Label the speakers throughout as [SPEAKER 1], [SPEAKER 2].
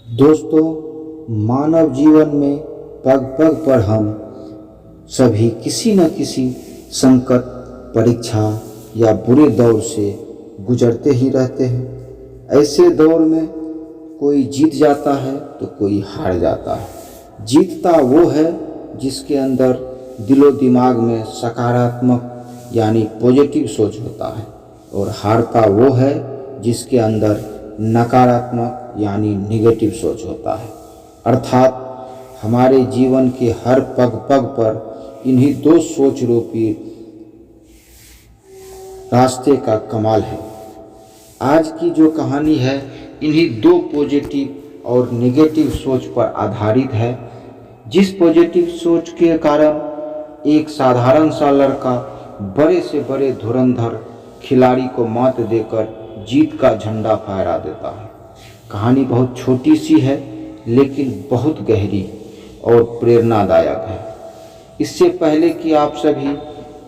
[SPEAKER 1] दोस्तों, मानव जीवन में पग पग पर हम सभी किसी न किसी संकट, परीक्षा या बुरे दौर से गुजरते ही रहते हैं। ऐसे दौर में कोई जीत जाता है तो कोई हार जाता है। जीतता वो है जिसके अंदर दिलो दिमाग में सकारात्मक यानी पॉजिटिव सोच होता है, और हारता वो है जिसके अंदर नकारात्मक यानी निगेटिव सोच होता है। अर्थात हमारे जीवन के हर पग पग पर इन्हीं दो सोच रूपी रास्ते का कमाल है। आज की जो कहानी है इन्हीं दो पॉजिटिव और नेगेटिव सोच पर आधारित है। जिस पॉजिटिव सोच के कारण एक साधारण सा लड़का बड़े से बड़े धुरंधर खिलाड़ी को मात देकर जीत का झंडा फहरा देता है। कहानी बहुत छोटी सी है लेकिन बहुत गहरी और प्रेरणादायक है। इससे पहले कि आप सभी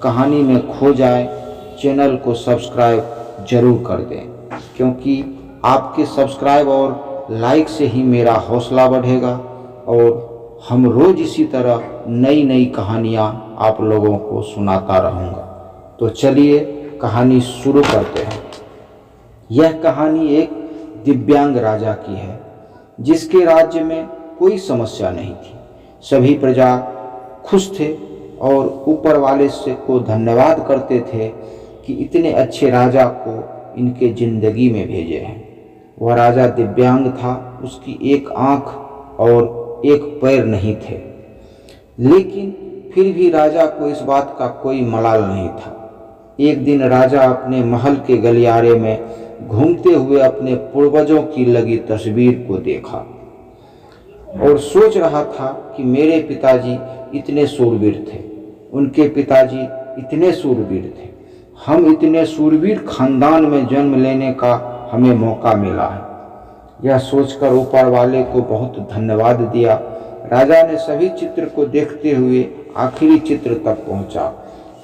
[SPEAKER 1] कहानी में खो जाएं, चैनल को सब्सक्राइब जरूर कर दें, क्योंकि आपके सब्सक्राइब और लाइक से ही मेरा हौसला बढ़ेगा और हम रोज़ इसी तरह नई नई कहानियाँ आप लोगों को सुनाता रहूँगा। तो चलिए कहानी शुरू करते हैं। यह कहानी एक दिव्यांग राजा की है जिसके राज्य में कोई समस्या नहीं थी। सभी प्रजा खुश थे और ऊपर वाले से को धन्यवाद करते थे कि इतने अच्छे राजा को इनके जिंदगी में भेजे हैं। वह राजा दिव्यांग था, उसकी एक आंख और एक पैर नहीं थे, लेकिन फिर भी राजा को इस बात का कोई मलाल नहीं था। एक दिन राजा अपने महल के गलियारे में घूमते हुए अपने पूर्वजों की लगी तस्वीर को देखा और सोच रहा था कि मेरे पिताजी इतने शूरवीर थे, उनके पिताजी इतने शूरवीर थे, हम इतने शूरवीर खानदान में जन्म लेने का हमें मौका मिला है। यह सोचकर ऊपर वाले को बहुत धन्यवाद दिया। राजा ने सभी चित्र को देखते हुए आखिरी चित्र तक पहुंचा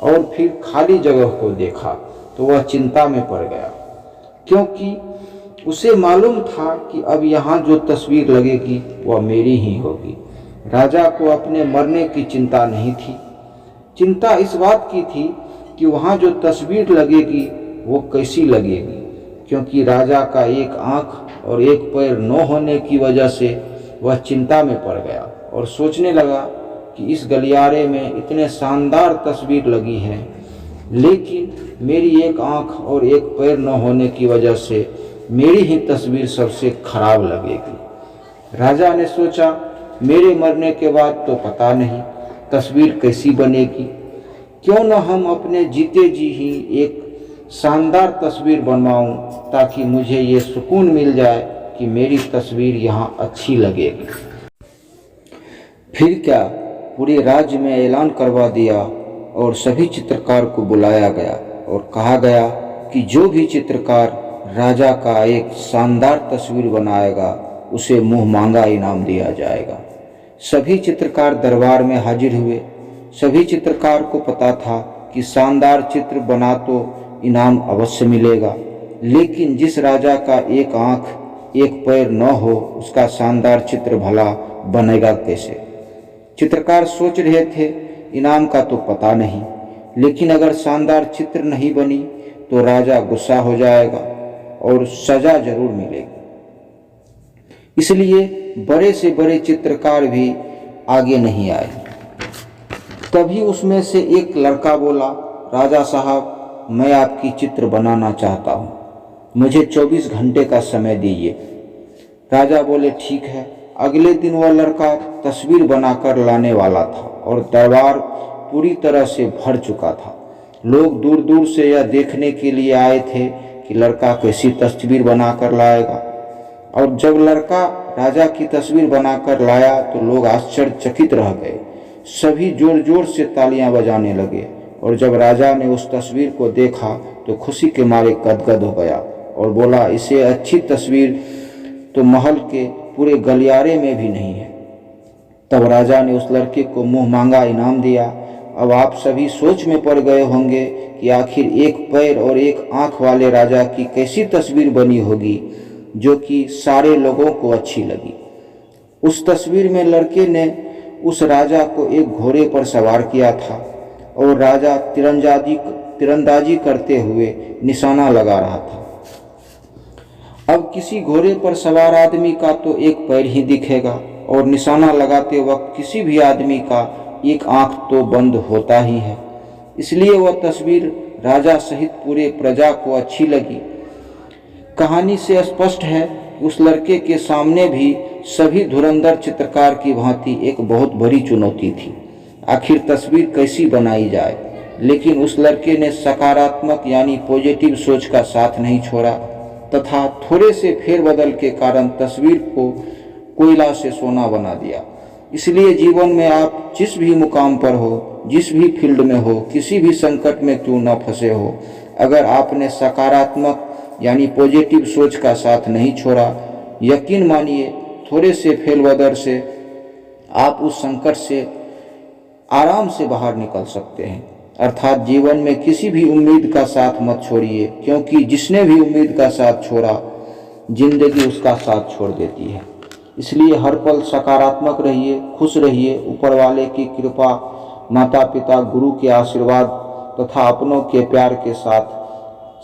[SPEAKER 1] और फिर खाली जगह को देखा तो वह चिंता में पड़ गया, क्योंकि उसे मालूम था कि अब यहाँ जो तस्वीर लगेगी वह मेरी ही होगी। राजा को अपने मरने की चिंता नहीं थी, चिंता इस बात की थी कि वहाँ जो तस्वीर लगेगी वो कैसी लगेगी, क्योंकि राजा का एक आँख और एक पैर न होने की वजह से वह चिंता में पड़ गया और सोचने लगा कि इस गलियारे में इतने शानदार तस्वीर लगी है, लेकिन मेरी एक आंख और एक पैर न होने की वजह से मेरी ही तस्वीर सबसे खराब लगेगी। राजा ने सोचा, मेरे मरने के बाद तो पता नहीं तस्वीर कैसी बनेगी, क्यों न हम अपने जीते जी ही एक शानदार तस्वीर बनवाऊं, ताकि मुझे ये सुकून मिल जाए कि मेरी तस्वीर यहाँ अच्छी लगेगी। फिर क्या, पूरे राज्य में ऐलान करवा दिया और सभी चित्रकार को बुलाया गया और कहा गया कि जो भी चित्रकार राजा का एक शानदार तस्वीर बनाएगा उसे मुंह मांगा इनाम दिया जाएगा। सभी चित्रकार दरबार में हाजिर हुए। सभी चित्रकार को पता था कि शानदार चित्र बना तो इनाम अवश्य मिलेगा, लेकिन जिस राजा का एक आंख एक पैर न हो उसका शानदार चित्र भला बनेगा कैसे। चित्रकार सोच रहे थे, इनाम का तो पता नहीं, लेकिन अगर शानदार चित्र नहीं बनी तो राजा गुस्सा हो जाएगा और सजा जरूर मिलेगी। इसलिए बड़े से बड़े चित्रकार भी आगे नहीं आए। तभी उसमें से एक लड़का बोला, राजा साहब, मैं आपकी चित्र बनाना चाहता हूँ, मुझे 24 घंटे का समय दीजिए। राजा बोले, ठीक है। अगले दिन वह लड़का तस्वीर बनाकर लाने वाला था और दरबार पूरी तरह से भर चुका था। लोग दूर दूर से यह देखने के लिए आए थे कि लड़का कैसी तस्वीर बनाकर लाएगा। और जब लड़का राजा की तस्वीर बनाकर लाया तो लोग आश्चर्यचकित रह गए। सभी जोर जोर से तालियां बजाने लगे और जब राजा ने उस तस्वीर को देखा तो खुशी के मारे गदगद हो गया और बोला, इससे अच्छी तस्वीर तो महल के पूरे गलियारे में भी नहीं है। तब राजा ने उस लड़के को मुंह मांगा इनाम दिया। अब आप सभी सोच में पड़ गए होंगे कि आखिर एक पैर और एक आंख वाले राजा की कैसी तस्वीर बनी होगी जो कि सारे लोगों को अच्छी लगी। उस तस्वीर में लड़के ने उस राजा को एक घोड़े पर सवार किया था और राजा तीरंदाजी करते हुए निशाना लगा रहा था। अब किसी घोड़े पर सवार आदमी का तो एक पैर ही दिखेगा और निशाना लगाते वक्त किसी भी आदमी का एक आंख तो बंद होता ही है। इसलिए वह तस्वीर राजा सहित पूरे प्रजा को अच्छी लगी। कहानी से स्पष्ट है उस लड़के के सामने भी सभी धुरंधर चित्रकार की भांति एक बहुत बड़ी चुनौती थी। आखिर तस्वीर कैसी बनाई जाए, लेकिन उस लड़के ने सकारात्मक यानी पॉजिटिव सोच का साथ नहीं छोड़ा तथा थोड़े से फेरबदल के कारण तस्वीर को कोयला से सोना बना दिया। इसलिए जीवन में आप जिस भी मुकाम पर हो, जिस भी फील्ड में हो, किसी भी संकट में क्यों न फंसे हो, अगर आपने सकारात्मक यानी पॉजिटिव सोच का साथ नहीं छोड़ा, यकीन मानिए थोड़े से फेरबदल से आप उस संकट से आराम से बाहर निकल सकते हैं। अर्थात जीवन में किसी भी उम्मीद का साथ मत छोड़िए, क्योंकि जिसने भी उम्मीद का साथ छोड़ा जिंदगी उसका साथ छोड़ देती है। इसलिए हर पल सकारात्मक रहिए, खुश रहिए। ऊपर वाले की कृपा, माता पिता, गुरु के आशीर्वाद तथा अपनों के प्यार के साथ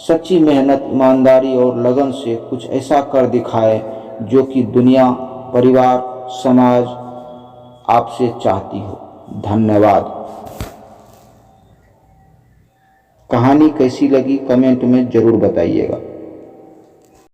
[SPEAKER 1] सच्ची मेहनत, ईमानदारी और लगन से कुछ ऐसा कर दिखाए जो कि दुनिया, परिवार, समाज आपसे चाहती हो। धन्यवाद। कहानी कैसी लगी कमेंट में जरूर बताइएगा।